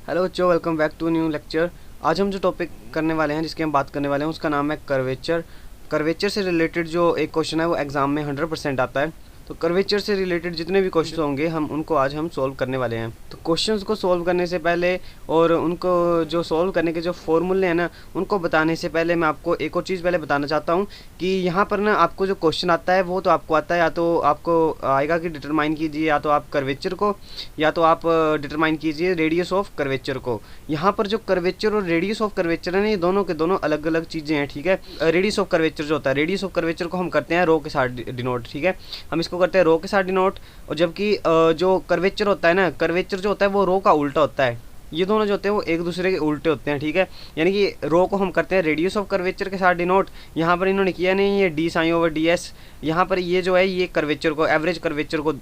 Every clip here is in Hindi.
हेलो बच्चों, welcome back to new lecture. आज हम जो टॉपिक करने वाले हैं, जिसके हम बात करने वाले हैं, उसका नाम है कर्वेचर। कर्वेचर से रिलेटेड जो एक क्वेश्चन है वो एग्जाम में 100% आता है। तो कर्वेचर से रिलेटेड जितने भी क्वेश्चन होंगे हम उनको आज हम सॉल्व करने वाले हैं। तो क्वेश्चंस को सॉल्व करने से पहले और उनको जो सॉल्व करने के जो फॉर्मूले हैं ना, उनको बताने से पहले मैं आपको एक और चीज़ पहले बताना चाहता हूँ कि यहाँ पर ना आपको जो क्वेश्चन आता है वो तो आपको आता है, या तो आपको आएगा कि डिटरमाइन कीजिए या तो आप कर्वेचर को, या तो आप डिटरमाइन कीजिए रेडियस ऑफ कर्वेचर को। यहाँ पर जो कर्वेचर और रेडियस ऑफ कर्वेचर है ना, ये दोनों के दोनों अलग अलग चीज़ें हैं, ठीक है। रेडियस ऑफ कर्वेचर जो होता है, रेडियस ऑफ कर्वेचर को हम करते हैं रो के साथ डिनोट, ठीक है। हम इसको करते हैं रो के साथ डिनोट, और जबकि जो कर्वेचर होता है ना, कर्वेचर जो होता है वो रो का उल्टा होता है। ये दोनों जो होते हैं वो एक दूसरे के उल्टे होते हैं, ठीक है। यानी कि रो को हम करते हैं रेडियस ऑफ कर्वेचर के साथ डिनोट। यहाँ पर इन्होंने किया नहीं, ये d sine over d s. यहाँ पर ये जो है ये कर्वेचर को, एवरेज कर्वेचर को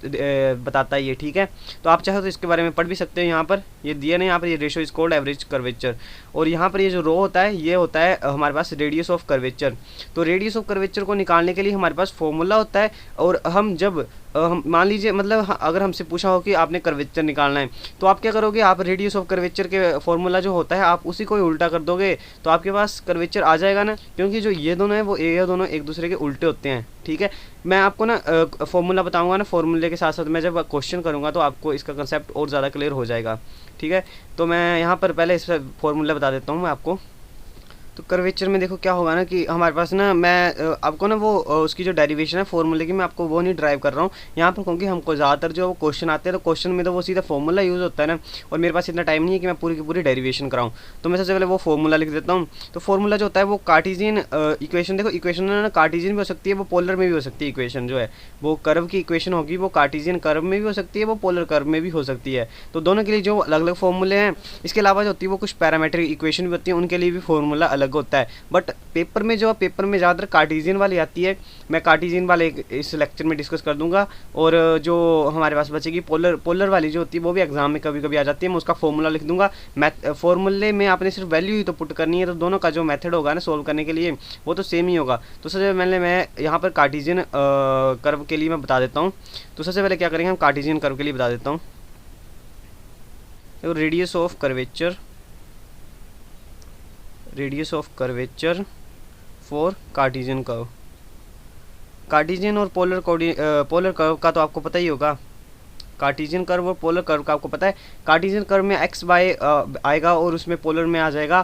बताता है ये, ठीक है। तो आप चाहे तो इसके बारे में पढ़ भी सकते हैं। यहाँ पर ये दिया नहीं, यहाँ पर ये ratio is called average curvature. और यहाँ पर ये जो रो होता है ये होता है हमारे पास रेडियस ऑफ कर्वेचर। तो रेडियस ऑफ कर्वेचर को निकालने के लिए हमारे पास फॉर्मूला होता है। और हम जब हम मान लीजिए, मतलब अगर हमसे पूछा हो कि आपने कर्वेचर निकालना है, तो आप क्या करोगे, आप रेडियस ऑफ कर्वेचर के फॉर्मूला जो होता है आप उसी को ही उल्टा कर दोगे, तो आपके पास कर्वेचर आ जाएगा ना। क्योंकि जो ये दोनों है वो ये दोनों एक दूसरे के उल्टे होते हैं, ठीक है। मैं आपको ना फॉर्मूला बताऊंगा ना, फॉर्मूले के साथ साथ मैं जब क्वेश्चन करूंगा तो आपको इसका कंसेप्ट और ज़्यादा क्लियर हो जाएगा, ठीक है। तो मैं यहाँ पर पहले इस फॉर्मूला बता देता हूँ मैं आपको। तो कर्वेचर में देखो क्या होगा ना कि हमारे पास ना, मैं आपको ना वो उसकी जो डेरिवेशन है फॉर्मूले की, मैं आपको वो नहीं ड्राइव कर रहा हूँ यहाँ पर, क्योंकि हमको ज़्यादातर जो क्वेश्चन आते हैं तो क्वेश्चन में तो वो सीधा फॉर्मूला यूज़ होता है ना, और मेरे पास इतना टाइम नहीं है कि मैं पूरी की पूरी डेरिवेशन कराऊँ। तो मैं सबसे पहले वो फॉर्मूला लिख देता हूँ। तो फॉर्मूला जो होता है वो कार्टेशियन इक्वेशन, देखो इक्वेशन ना कार्टेशियन भी हो सकती है, वो पोलर में भी हो सकती है। इक्वेशन जो है वो कर्व की इक्वेशन होगी, वो कार्टेशियन कर्व में भी हो सकती है, वो पोलर कर्व में भी हो सकती है। तो दोनों के लिए जो अलग अलग फॉर्मूले हैं, इसके अलावा जो होती है वो कुछ पैरामीट्रिक इक्वेशन भी होती है, उनके लिए भी फॉर्मूला अलग होता है। बट पेपर में जो पेपर में ज़्यादातर कार्टेशियन वाली आती है, मैं कार्टेशियन वाले इस लेक्चर में डिस्कस कर दूंगा। और जो हमारे पास बचेगी पोलर वाली जो होती है वो भी एग्जाम में कभी कभी आ जाती है, मैं उसका फॉर्मूला लिख दूंगा। मैथ फॉर्मूले में आपने सिर्फ वैल्यू ही तो पुट करनी है, तो दोनों का जो मेथड होगा ना सोल्व करने के लिए वो तो सेम ही होगा। तो सबसे पहले मैं यहाँ पर कार्टेशियन कर्व के लिए मैं बता देता हूँ। तो सबसे पहले क्या करेंगे, हम कार्टेशियन कर्व के लिए बता देता हूँ। Radius of curvature, radius of curvature for Cartesian curve. Cartesian और पोलर कर्व का तो आपको पता ही होगा। कार्टेशियन कर्व और पोलर कर्व का आपको पता है। कार्टेशियन कर्व में एक्स बाय आएगा और उसमें पोलर में आ जाएगा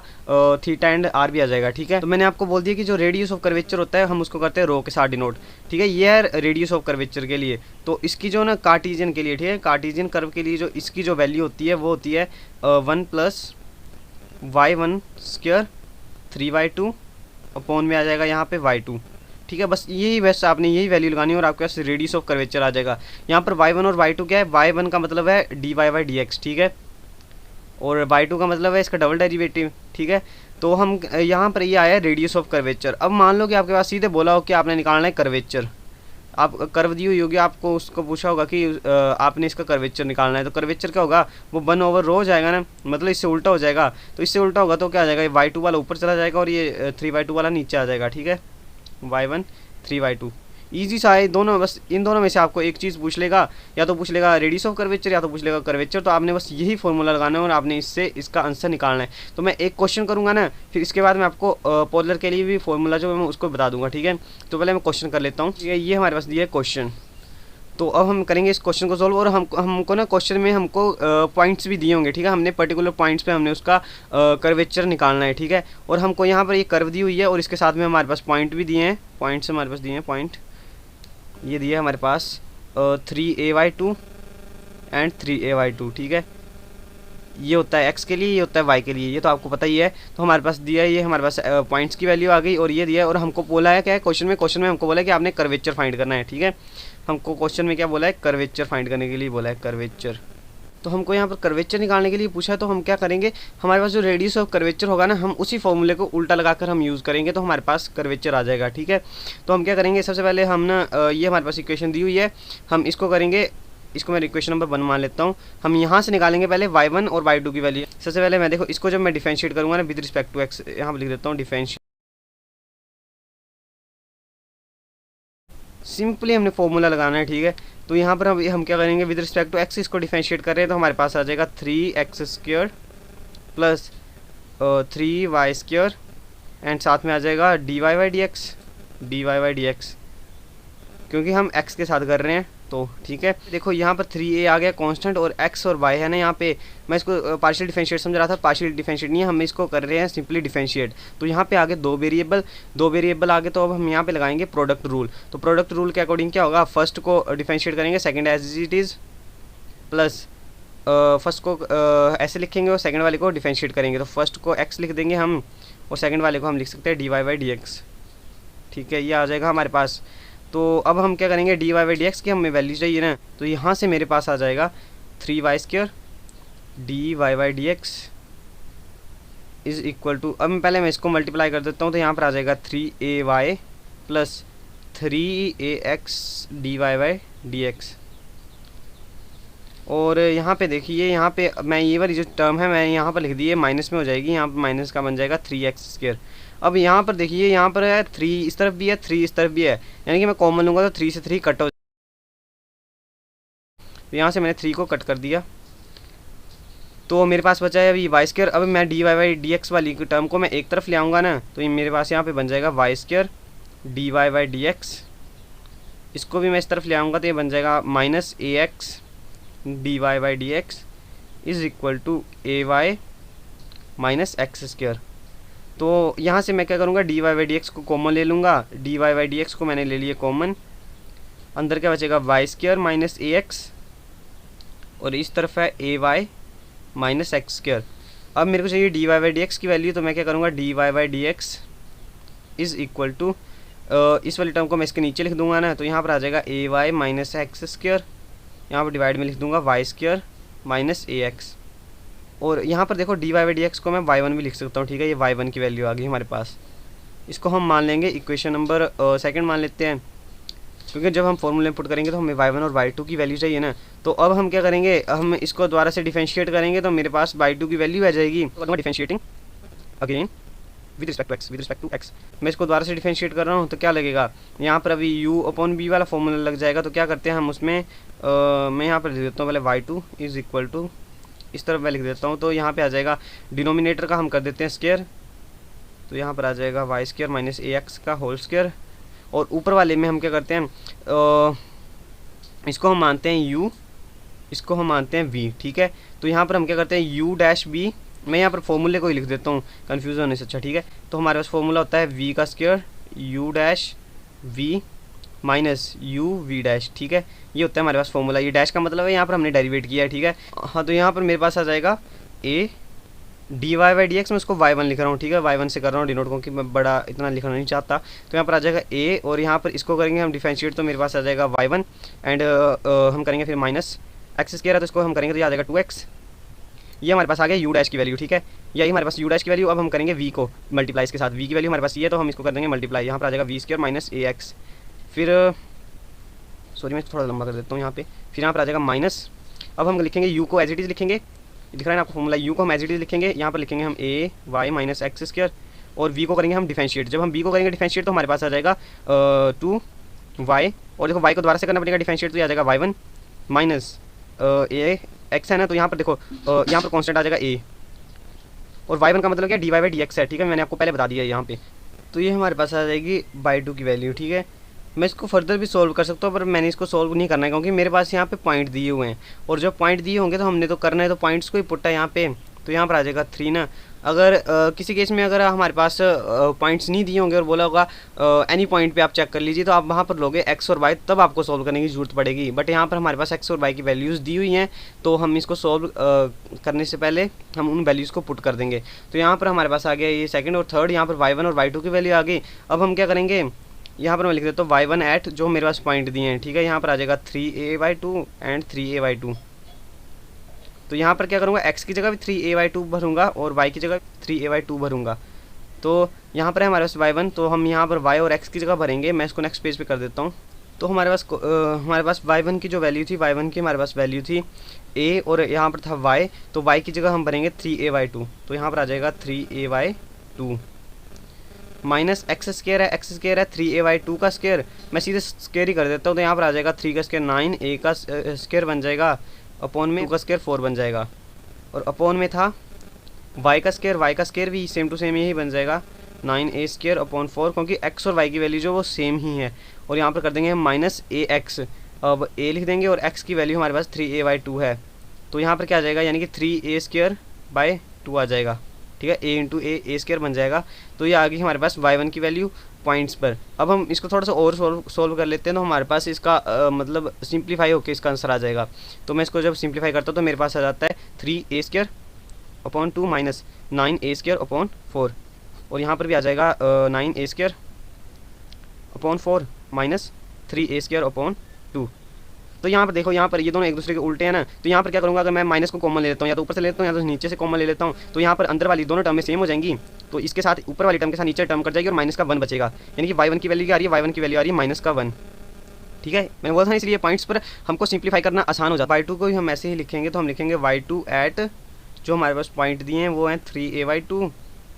थीटा एंड आर भी आ जाएगा, ठीक है। तो मैंने आपको बोल दिया कि जो रेडियस ऑफ कर्वेचर होता है हम उसको करते हैं रो के साथ डिनोट, ठीक है। ये है रेडियस ऑफ कर्वेचर के लिए। तो इसकी जो ना कार्टेशियन के लिए, ठीक है, कार्टेशियन कर्व के लिए जो इसकी जो वैल्यू होती है वो होती है 1+y1² 3y2 अपॉन में आ जाएगा यहाँ पे y2, ठीक है। बस यही बस आपने यही वैल्यू लगानी है और आपके पास रेडियस ऑफ कर्वेचर आ जाएगा। यहाँ पर y1 और y2 क्या है, y1 का मतलब है dy/dx, ठीक है, और y2 का मतलब है इसका डबल डेरिवेटिव, ठीक है। तो हम यहाँ पर ये आया है रेडियस ऑफ कर्वेचर। अब मान लो कि आपके पास सीधे बोला हो कि आपने निकालना है कर्वेचर, आप कर्व दी हुई होगी, आपको उसको पूछा होगा कि आपने इसका कर्वेचर निकालना है, तो कर्वेचर क्या होगा, वो 1/रो हो जाएगा ना, मतलब इससे उल्टा हो जाएगा। तो इससे उल्टा होगा तो क्या आ जाएगा, ये y2 वाला ऊपर चला जाएगा और ये 3y2 वाला नीचे आ जाएगा, ठीक है। y1 3y2 ईजी सा है दोनों। बस इन दोनों में से आपको एक चीज़ पूछ लेगा, या तो पूछ लेगा रेडियस ऑफ कर्वेचर या तो पूछ लेगा कर्वेचर। तो आपने बस यही फॉर्मूला लगाना है और आपने इससे इसका आंसर निकालना है। तो मैं एक क्वेश्चन करूंगा ना, फिर इसके बाद मैं आपको पोलर के लिए भी फॉर्मूला जो मैं उसको बता दूंगा, ठीक है। तो पहले मैं क्वेश्चन कर लेता हूँ। ये हमारे पास दिया है क्वेश्चन। तो अब हम करेंगे इस क्वेश्चन को सॉल्व, और हमको ना क्वेश्चन में हमको पॉइंट्स भी दिए होंगे, ठीक है। हमने पर्टिकुलर पॉइंट्स पे हमने उसका कर्वेचर निकालना है, ठीक है। और हमको यहाँ पर ये कर्व दी हुई है और इसके साथ में हमारे पास पॉइंट भी दिए हैं, पॉइंट्स हमारे पास दिए हैं, पॉइंट ये दिया है हमारे पास 3ay2 एंड 3ay2, ठीक है। ये होता है x के लिए, ये होता है y के लिए, ये तो आपको पता ही है। तो हमारे पास दिया है, ये हमारे पास पॉइंट्स की वैल्यू आ गई और ये दिया है। और हमको बोला है क्या है क्वेश्चन में हमको बोला है कि आपने कर्वेचर फाइंड करना है, ठीक है। हमको क्वेश्चन में क्या बोला है, कर्वेचर फाइंड करने के लिए बोला है, कर्वेचर। तो हमको यहाँ पर कर्वेचर निकालने के लिए पूछा है, तो हम क्या करेंगे, हमारे पास जो रेडियस ऑफ कर्वेचर होगा ना, हम उसी फॉर्मूले को उल्टा लगाकर हम यूज़ करेंगे, तो हमारे पास कर्वेचर आ जाएगा, ठीक है। तो हम क्या करेंगे, सबसे पहले हम ना ये हमारे पास इक्वेशन दी हुई है, हम इसको करेंगे, इसको मैं इक्वेशन नंबर 1 मान लेता हूँ। हम यहाँ से निकालेंगे पहले y1 और y2 की वैल्यू। सबसे पहले मैं देखो इसको जब मैं डिफरेंशिएट करूँगा ना विद रिस्पेक्ट टू x, यहाँ पर लिख देता हूँ डिफरेंशिएट। सिंपली हमने फॉर्मूला लगाना है, ठीक है। तो यहाँ पर हम क्या करेंगे, विद रिस्पेक्ट टू एक्स इसको डिफरेंशिएट कर रहे हैं, तो हमारे पास आ जाएगा 3x² प्लस 3y² एंड साथ में आ जाएगा dy/dx क्योंकि हम x के साथ कर रहे हैं तो ठीक है। देखो यहाँ पर 3a आ गया कांस्टेंट और x और y है ना, यहाँ पे मैं इसको पार्शियल डिफरेंशिएट समझ रहा था, पार्शियल डिफरेंशिएट नहीं है, हम इसको कर रहे हैं सिंपली डिफरेंशिएट। तो यहाँ पे आगे दो वेरिएबल आगे, तो अब हम यहाँ पे लगाएंगे प्रोडक्ट रूल। तो प्रोडक्ट रूल के अकॉर्डिंग क्या होगा, फर्स्ट को डिफरेंशिएट करेंगे second as it is, plus first को ऐसे लिखेंगे और सेकंड वाले को डिफरेंशिएट करेंगे। तो फर्स्ट को x लिख देंगे हम और सेकंड वाले को हम लिख सकते हैं dy/dx। ठीक है, ये आ जाएगा हमारे पास। तो अब हम क्या करेंगे, dy/dx की हमें वैल्यू चाहिए ना, तो यहाँ से मेरे पास आ जाएगा 3y² dy/dx is equal to, अब पहले मैं इसको मल्टीप्लाई कर देता हूँ, तो यहाँ पर आ जाएगा 3ay प्लस 3ax dy/dx। और यहाँ पे देखिए, यहाँ पे मैं ये वाली जो टर्म है मैं यहाँ पर लिख दी है, माइनस में हो जाएगी, यहाँ पर माइनस का बन जाएगा 3x²। अब यहाँ पर देखिए, यहाँ पर है 3 इस तरफ भी है 3 इस तरफ भी है, यानी कि मैं कॉमन लूँगा तो 3 से 3 कट हो, तो यहाँ से मैंने 3 को कट कर दिया, तो मेरे पास बचा है अभी y²। अब मैं dy/dx वाली टर्म को मैं एक तरफ ले आऊँगा ना, तो ये मेरे पास यहाँ पे बन जाएगा y² dy/dx। इसको भी मैं इस तरफ ले आऊँगा तो ये बन जाएगा -ax dy/dx is equal to ay -x²। तो यहाँ से मैं क्या करूँगा, dy/dx को कॉमन ले लूँगा, dy/dx को मैंने ले लिया कॉमन, अंदर क्या बचेगा y² -ax और इस तरफ है ay -x²। अब मेरे को चाहिए dy/dx की वैल्यू, तो मैं क्या करूँगा, dy/dx इज़ इक्वल टू इस वाली टर्म को मैं इसके नीचे लिख दूँगा ना, तो यहाँ पर आ जाएगा ay -x², यहाँ पर डिवाइड में लिख दूँगा y² -ax। और यहाँ पर देखो dy/dx को मैं y1 भी लिख सकता हूँ। ठीक है, ये y1 की वैल्यू आ गई हमारे पास। इसको हम मान लेंगे इक्वेशन नंबर सेकंड मान लेते हैं, क्योंकि जब हम फॉर्मूले पुट करेंगे तो हमें y1 और y2 की वैल्यू चाहिए ना। तो अब हम क्या करेंगे, हम इसको दोबारा से डिफरेंशिएट करेंगे, तो मेरे पास y2 की वैल्यू आ जाएगी। Differentiating again with respect to x, मैं इसको दोबारा से डिफरेंशिएट कर रहा हूँ, तो क्या लगेगा, यहाँ पर अभी u/b वाला फॉर्मूला लग जाएगा। तो क्या करते हैं हम उसमें मैं यहाँ पर लिख देता हूँ पहले y2 इज़ इक्वल टू, इस तरफ मैं लिख देता हूँ, तो यहाँ पे आ जाएगा डिनोमिनेटर का हम कर देते हैं स्क्वायर, तो यहाँ पर आ जाएगा y² -ax का होल स्क्वायर। और ऊपर वाले में हम क्या करते हैं, इसको हम मानते हैं u, इसको हम मानते हैं v। ठीक है, तो यहाँ पर हम क्या करते हैं u-b, मैं यहाँ पर फॉर्मूले को ही लिख देता हूँ कन्फ्यूज़न होने से अच्छा। ठीक है, तो हमारे पास फॉर्मूला होता है v का स्क्वायर u-v माइनस u-v'। ठीक है, ये होता है हमारे पास फॉर्मूला। ये डैश का मतलब है यहाँ पर हमने डेरिवेट किया है। ठीक है, हाँ, तो यहाँ पर मेरे पास आ जाएगा a dy/dx, मैं उसको y1 लिख रहा हूँ। ठीक है, y1 से कर रहा हूँ डिनोट, क्योंकि मैं बड़ा इतना लिखना नहीं चाहता। तो यहाँ पर आ जाएगा a और यहाँ पर इसको करेंगे हम डिफरेंशिएट, तो मेरे पास आ जाएगा y1 एंड हम करेंगे फिर -x² है, तो इसको हम करेंगे तो ये आ जाएगा 2x। ये हमारे पास आ गया u' की वैल्यू। ठीक है, यही हमारे पास u' की वैल्यू। अब हम करेंगे v को मल्टीप्लाई इसके साथ, v की वैल्यू हमारे पास ये है, तो हम इसको कर देंगे मल्टीप्लाई, यहाँ पर आ जाएगा v² -ax। फिर सॉरी मैं थोड़ा लंबा कर देता हूँ यहाँ पे, फिर यहाँ पर आ जाएगा माइनस। अब हम लिखेंगे u को एज इट इज़ लिखेंगे, दिख रहा है ना आपको फॉर्मूला, u को हम एज इट इज़ लिखेंगे, यहाँ पर लिखेंगे हम ay -x² और v को करेंगे हम डिफरेंशिएट। जब हम v को करेंगे डिफरेंशिएट तो हमारे पास आ जाएगा 2y, और देखो y को दोबारा से करना पड़ेगा डिफरेंशिएट, तो आ जाएगा y1 माइनस ax है ना, तो यहाँ पर देखो यहाँ पर कॉन्स्टेंट आ जाएगा a, और y1 का मतलब क्या dy/dx है। ठीक है, मैंने आपको पहले बता दिया है यहाँ पे। तो ये हमारे पास आ जाएगी y2 की वैल्यू। ठीक है, मैं इसको फर्दर भी सॉल्व कर सकता हूँ, पर मैंने इसको सॉल्व नहीं करना है, क्योंकि मेरे पास यहाँ पे पॉइंट दिए हुए हैं, और जब पॉइंट दिए होंगे तो हमने तो करना है, तो पॉइंट्स को ही पुट है यहाँ पे। तो यहाँ पर आ जाएगा 3 ना। अगर किसी केस में अगर हमारे पास पॉइंट्स नहीं दिए होंगे और बोला होगा एनी पॉइंट पे आप चेक कर लीजिए, तो आप वहाँ पर लोगे x और y, तब आपको सॉल्व करने की ज़रूरत पड़ेगी। बट यहाँ पर हमारे पास x और y की वैल्यूज़ दी हुई हैं, तो हम इसको सॉल्व करने से पहले हम उन वैल्यूज़ को पुट कर देंगे। तो यहाँ पर हमारे पास आ गया ये सेकंड और थर्ड, यहाँ पर y1 और y2 की वैल्यू आ गई। अब हम क्या करेंगे, यहाँ पर मैं लिख देता हूँ y1 एट जो मेरे पास पॉइंट दिए हैं। ठीक है, यहाँ पर आ जाएगा 3a/2 एंड 3a/2। तो यहाँ पर क्या करूँगा, x की जगह भी 3a/2 भरूँगा और y की जगह 3a/2 भरूँगा। तो यहाँ पर है हमारे पास y1, तो हम यहाँ पर y और x की जगह भरेंगे। मैं इसको नेक्स्ट पेज पे कर देता हूँ। तो हमारे पास y1 की जो वैल्यू थी, y1 की हमारे पास वैल्यू थी a और यहाँ पर था y, तो y की जगह हम भरेंगे 3a/2। तो यहाँ पर आ जाएगा 3a/2 माइनस x² है, x² है 3a/2 का स्क्वायर, मैं सीधे स्क्वायर ही कर देता हूँ। तो यहाँ पर आ जाएगा 3 का स्क्वायर 9, a का स्क्वायर बन जाएगा, अपॉन में 2 का स्क्वायर 4 बन जाएगा, और अपॉन में था वाई का स्केयर भी सेम टू सेम यही बन जाएगा 9a² अपॉन 4, क्योंकि x और y की वैल्यू जो वो सेम ही है। और यहाँ पर कर देंगे हम माइनस ax, अब a लिख देंगे और x की वैल्यू हमारे पास 3a/2 है, तो यहाँ पर क्या आ जाएगा, यानी कि 3a²/2 आ जाएगा। ठीक है, a इंटू a² बन जाएगा। तो ये आ गई हमारे पास y1 की वैल्यू पॉइंट्स पर। अब हम इसको थोड़ा सा और सोल्व कर लेते हैं, तो हमारे पास इसका मतलब सिंप्लीफाई होकर इसका आंसर आ जाएगा। तो मैं इसको जब सिंप्लीफाई करता हूँ तो मेरे पास आ जाता है 3a² upon 2 minus 9a² upon 4, और यहाँ पर भी आ जाएगा 9a² upon 4 minus 3a² upon 2। तो यहाँ पर देखो, यहाँ पर ये दोनों एक दूसरे के उल्टे हैं ना, तो यहाँ पर क्या करूँगा, अगर मैं माइनस को कॉमन ले लेता हूँ, या तो ऊपर से ले लेता हूँ या तो नीचे से कॉमन ले लेता हूँ, तो यहाँ पर अंदर वाली दोनों टर्में सेम हो जाएंगी, तो इसके साथ ऊपर वाली टर्म के साथ नीचे टर्म कट जाएगी और माइनस का 1 बचेगा, यानी कि y1 की वैल्यू क्या आ रही है, y1 की वैल्यू आ रही है -1। ठीक है, मैंने बोला था इसलिए पॉइंट्स पर हमको सिंप्लीफाई करना आसान हो जाता है। y2 को भी हम ऐसे ही लिखेंगे, तो हम लिखेंगे y2 एट, जो हमारे पास पॉइंट दिए हैं वो हैं 3a/2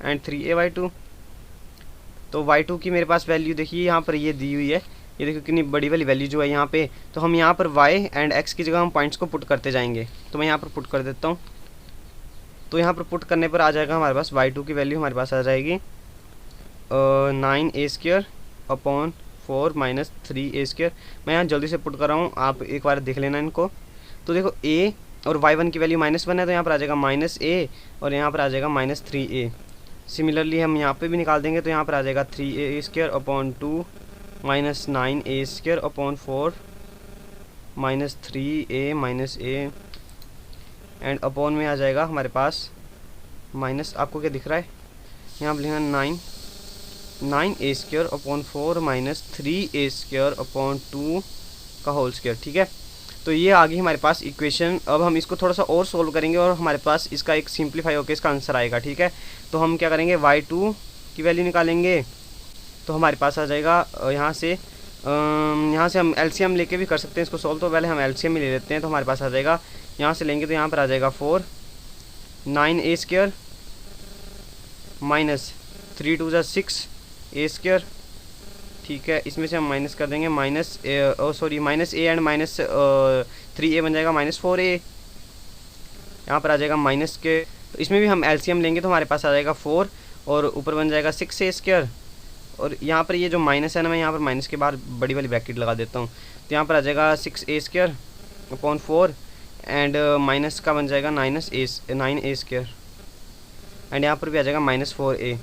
एंड 3a/2। तो y2 की मेरे पास वैल्यू देखिए यहाँ पर ये दी हुई है, ये देखो कितनी बड़ी वाली वैल्यू जो है यहाँ पे। तो हम यहाँ पर y एंड x की जगह हम पॉइंट्स को पुट करते जाएंगे, तो मैं यहाँ पर पुट कर देता हूँ। तो यहाँ पर पुट करने पर आ जाएगा हमारे पास y2 की वैल्यू हमारे पास आ जाएगी 9a² अपॉन 4 माइनस 3a²। मैं यहाँ जल्दी से पुट कर रहा हूँ, आप एक बार देख लेना इनको। तो देखो a और y1 की वैल्यू -1 है, तो यहाँ पर आ जाएगा -a और यहाँ पर आ जाएगा -3a। सिमिलरली हम यहाँ पे भी निकाल देंगे, तो यहाँ पर आ जाएगा 3a² upon 2 minus 9a² upon 4 minus 3a minus a and upon में आ जाएगा हमारे पास माइनस, आपको क्या दिख रहा है यहाँ पर लिखना 9a² upon 4 minus 3a² upon 2 का होल स्क्वायर। ठीक है, तो ये आ गई हमारे पास इक्वेशन। अब हम इसको थोड़ा सा और सोल्व करेंगे और हमारे पास इसका एक सिंप्लीफाई होकर इसका आंसर आएगा। ठीक है, तो हम क्या करेंगे, y2 की वैल्यू निकालेंगे, तो हमारे पास आ जाएगा यहाँ से हम एलसीएम लेके भी कर सकते हैं इसको सोल्व। तो पहले हम एलसीएम ही ले लेते हैं, तो हमारे पास आ जाएगा, यहाँ से लेंगे तो यहाँ पर आ जाएगा 4 9a² माइनस 3 2 6a²। ठीक है, इसमें से हम माइनस कर देंगे minus a and minus 3a बन जाएगा -4a। यहाँ पर आ जाएगा माइनस के, तो इसमें भी हम एलसीएम लेंगे तो हमारे पास आ जाएगा 4 और ऊपर बन जाएगा 6a²। और यहाँ पर ये जो माइनस है ना, मैं यहाँ पर माइनस के बाहर बड़ी वाली ब्रैकेट लगा देता हूँ, तो यहाँ पर आ जाएगा 6a² अपॉन 4 एंड माइनस का बन जाएगा 9a² एंड यहाँ पर भी आ जाएगा -4a।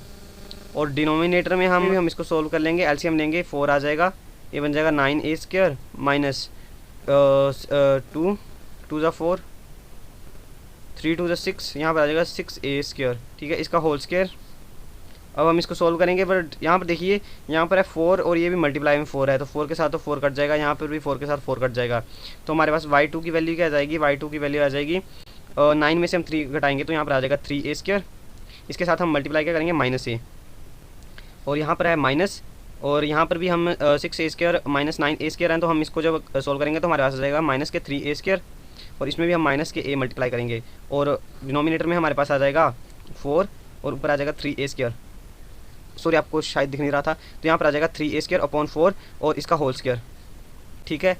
और डिनोमिनेटर में हम इसको सोल्व कर लेंगे, एलसीएम लेंगे, 4 आ जाएगा, ये बन जाएगा 9a² माइनस 2 2 4 3 2 6, यहाँ पर आ जाएगा 6a²। ठीक है, इसका होल स्क्वायर। अब हम इसको सोल्व करेंगे, बट यहाँ पर देखिए, यहाँ पर है 4 और ये भी मल्टीप्लाई में 4 है, तो 4 के साथ तो 4 कट जाएगा, यहाँ पर भी 4 के साथ 4 कट जाएगा। तो हमारे पास y2 की वैल्यू क्या आ जाएगी, y2 की वैल्यू आ जाएगी 9 में से हम 3 घटाएंगे तो यहाँ पर आ जाएगा 3a²। इसके साथ हम मल्टीप्लाई क्या करेंगे, -a, और यहाँ पर है माइनस, और यहाँ पर भी हम 6a² माइनस 9a² हैं, तो हम इसको जब सोल्व करेंगे तो हमारे पास आ जाएगा माइनस के 3a², और इसमें भी हम माइनस के a मल्टीप्लाई करेंगे, और डिनोमिनेटर में हमारे पास आ जाएगा 4 और ऊपर आ जाएगा 3a²। सॉरी, आपको शायद दिख नहीं रहा था, तो यहाँ पर आ जाएगा 3a² अपॉन 4 और इसका होल स्क्वायर। ठीक है,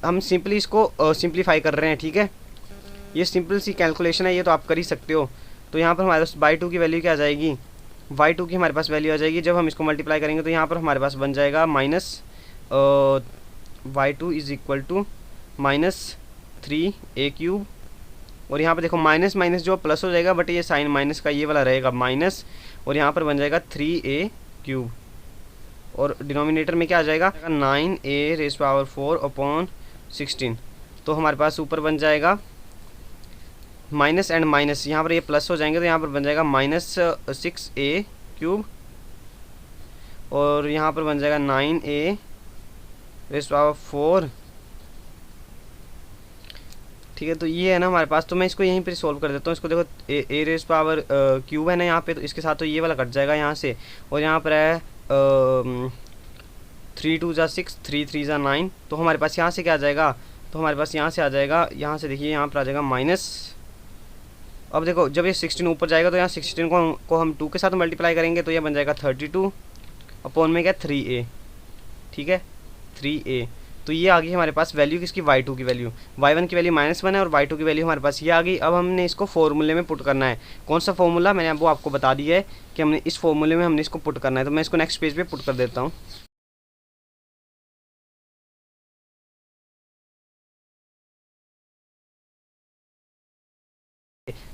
हम सिंपली इसको सिंप्लीफाई कर रहे हैं। ठीक है, ये सिंपल सी कैलकुलेशन है, ये तो आप कर ही सकते हो। तो यहाँ पर हमारे पास y2 की वैल्यू क्या आ जाएगी, y2 की हमारे पास वैल्यू आ जाएगी, जब हम इसको मल्टीप्लाई करेंगे तो यहाँ पर हमारे पास बन जाएगा y2 is equal to -3a³। और यहाँ पर देखो माइनस माइनस जो प्लस हो जाएगा, बट ये साइन माइनस का ये वाला रहेगा माइनस, और यहाँ पर बन जाएगा 3a³ और डिनोमिनेटर में क्या आ जाएगा 9a⁴ अपॉन 16। तो हमारे पास ऊपर बन जाएगा माइनस एंड माइनस, यहाँ पर ये प्लस हो जाएंगे तो यहाँ पर बन जाएगा -6a³ और यहाँ पर बन जाएगा 9a⁴। ठीक है, तो ये है ना हमारे पास, तो मैं इसको यहीं पर सॉल्व कर देता हूँ। इसको देखो a⁴³ है ना यहाँ पे, तो इसके साथ तो ये वाला कट जाएगा यहाँ से, और यहाँ पर है 3 2 6 3 3 9, तो हमारे पास यहाँ से क्या आ जाएगा, तो हमारे पास यहाँ से आ जाएगा, यहाँ से देखिए यहाँ पर आ जाएगा माइनस। अब देखो जब ये 16 ऊपर जाएगा तो यहाँ 16 को हम 2 के साथ मल्टीप्लाई करेंगे, तो ये बन जाएगा 32 अपॉन में क्या 3a। ठीक है, 3a, तो ये आ गई हमारे पास वैल्यू किसकी, y2 की वैल्यू। y1 की वैल्यू -1 है और y2 की वैल्यू हमारे पास ये आ गई। अब हमने इसको फॉर्मूले में पुट करना है। कौन सा फॉर्मूला, मैंने वो आपको बता दिया है कि हमने इस फॉर्मूले में हमने इसको पुट करना है। तो मैं इसको नेक्स्ट पेज पे पुट कर देता हूँ।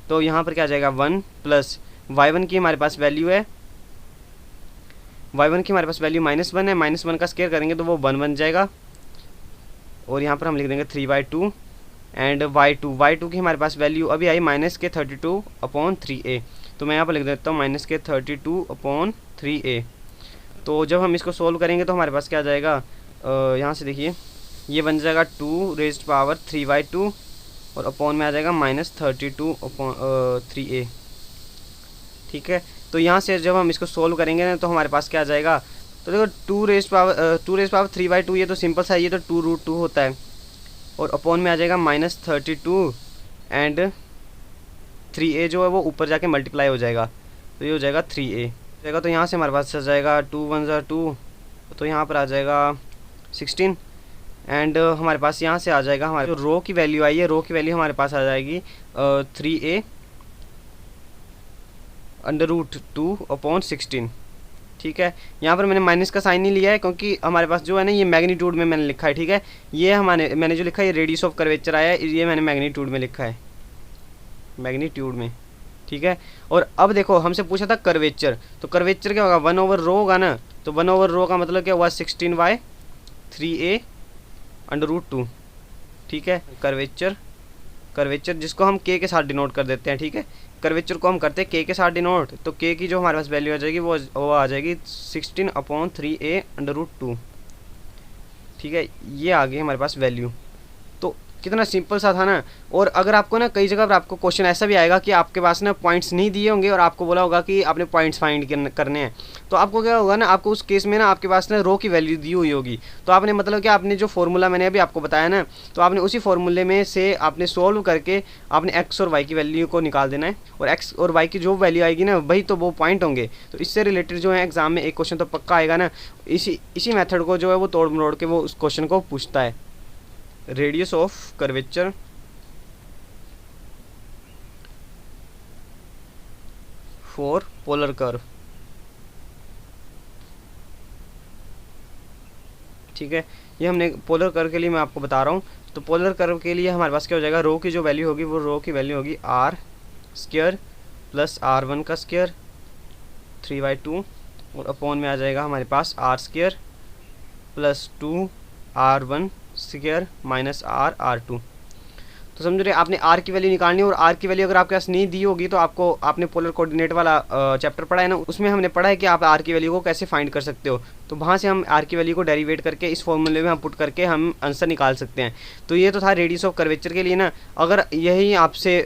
तो यहाँ पर क्या आ जाएगा, 1 प्लस y1 की हमारे पास वैल्यू है, y1 की हमारे पास वैल्यू -1 है, -1 का स्क्वायर करेंगे तो वो 1 बन जाएगा। और यहाँ पर हम लिख देंगे 3/2 एंड y2 की हमारे पास वैल्यू अभी आई -32/3a। तो मैं यहाँ पर लिख देता हूँ -32/3a। तो जब हम इसको सोल्व करेंगे तो हमारे पास क्या आ जाएगा, यहाँ से देखिए ये बन जाएगा 2⁻³ और अपॉन में आ जाएगा -32/3a। ठीक है, तो यहाँ से जब हम इसको सोल्व करेंगे ना तो हमारे पास क्या आ जाएगा, तो देखो 2⁻³ ये तो सिंपल सा, ये तो 2√2 होता है और अपॉन में आ जाएगा -32 एंड 3a जो है वो ऊपर जाके मल्टीप्लाई हो जाएगा, तो ये हो जाएगा 3a जाएगा। तो यहाँ से हमारे पास आ जाएगा 2 1 2, तो यहाँ पर आ जाएगा 16 एंड हमारे पास यहाँ से आ जाएगा हमारे जो रो की वैल्यू आई है, रो की वैल्यू हमारे पास आ जाएगी 3a√2/16। ठीक है, यहाँ पर मैंने माइनस का साइन नहीं लिया है क्योंकि हमारे पास जो है ना ये मैग्नीट्यूड में मैंने लिखा है। ठीक है, ये मैंने जो लिखा है ये रेडियस ऑफ कर्वेचर आया है, ये मैंने मैग्नीट्यूड में लिखा है, मैग्नीट्यूड में। ठीक है, और अब देखो हमसे पूछा था कर्वेचर, तो कर्वेचर क्या होगा, 1/रो होगा ना। तो 1/रो का मतलब क्या हुआ, 16/3a√2। ठीक है, कर्वेचर जिसको हम k के साथ डिनोट कर देते हैं। ठीक है, कर्वेचर को हम करते हैं k के साथ डिनोट, तो k की जो हमारे पास वैल्यू आ जाएगी वो आ जाएगी 16/3a√2। ठीक है, ये आ गई हमारे पास वैल्यू। तो कितना सिंपल सा था ना। और अगर आपको ना कई जगह पर आपको क्वेश्चन ऐसा भी आएगा कि आपके पास ना पॉइंट्स नहीं दिए होंगे और आपको बोला होगा कि आपने पॉइंट्स फाइंड करने हैं, तो आपको क्या होगा ना, आपको उस केस में ना आपके पास ना रो की वैल्यू दी हुई होगी। तो आपने मतलब कि आपने जो फॉर्मूला मैंने अभी आपको बताया ना, तो आपने उसी फॉर्मूले में से आपने सोल्व करके आपने एक्स और वाई की वैल्यू को निकाल देना है, और एक्स और वाई की जो वैल्यू आएगी ना वही तो वो पॉइंट होंगे। तो इससे रिलेटेड जो है एग्जाम में एक क्वेश्चन तो पक्का आएगा ना। इसी मेथड को जो है वो तोड़ मरोड़ के वो उस क्वेश्चन को पूछता है। Radius of curvature for polar curve. ठीक है, ये हमने पोलर कर्व के लिए मैं आपको बता रहा हूँ। तो पोलर कर्व के लिए हमारे पास क्या हो जाएगा, रो की जो वैल्यू होगी वो रो की वैल्यू होगी r² प्लस r1 का स्क्वायर 3/2 और अपॉन में आ जाएगा हमारे पास r² plus 2r1 square minus r2। तो समझ रहे, आपने r की वैल्यू निकालनी है, और r की वैल्यू अगर आपके पास नहीं दी होगी तो आपको, आपने पोलर कोऑर्डिनेट वाला चैप्टर पढ़ा है ना, उसमें हमने पढ़ा है कि आप r की वैल्यू को कैसे फाइंड कर सकते हो। तो वहाँ से हम r की वैल्यू को डेरिवेट करके इस फॉर्मूले में हम पुट करके हम आंसर निकाल सकते हैं। तो ये तो था रेडियस ऑफ कर्वेचर के लिए ना। अगर यही आपसे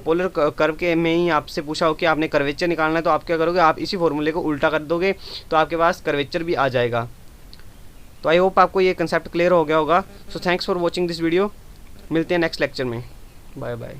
पोलर कर्व के में ही आपसे पूछा हो कि आपने कर्वेचर निकालना है, तो आप क्या करोगे, आप इसी फॉर्मूले को उल्टा कर दोगे तो आपके पास कर्वेचर भी आ जाएगा। तो आई होप आपको ये कंसेप्ट क्लियर हो गया होगा। So thanks for watching this video. मिलते हैं नेक्स्ट लेक्चर में। Bye bye.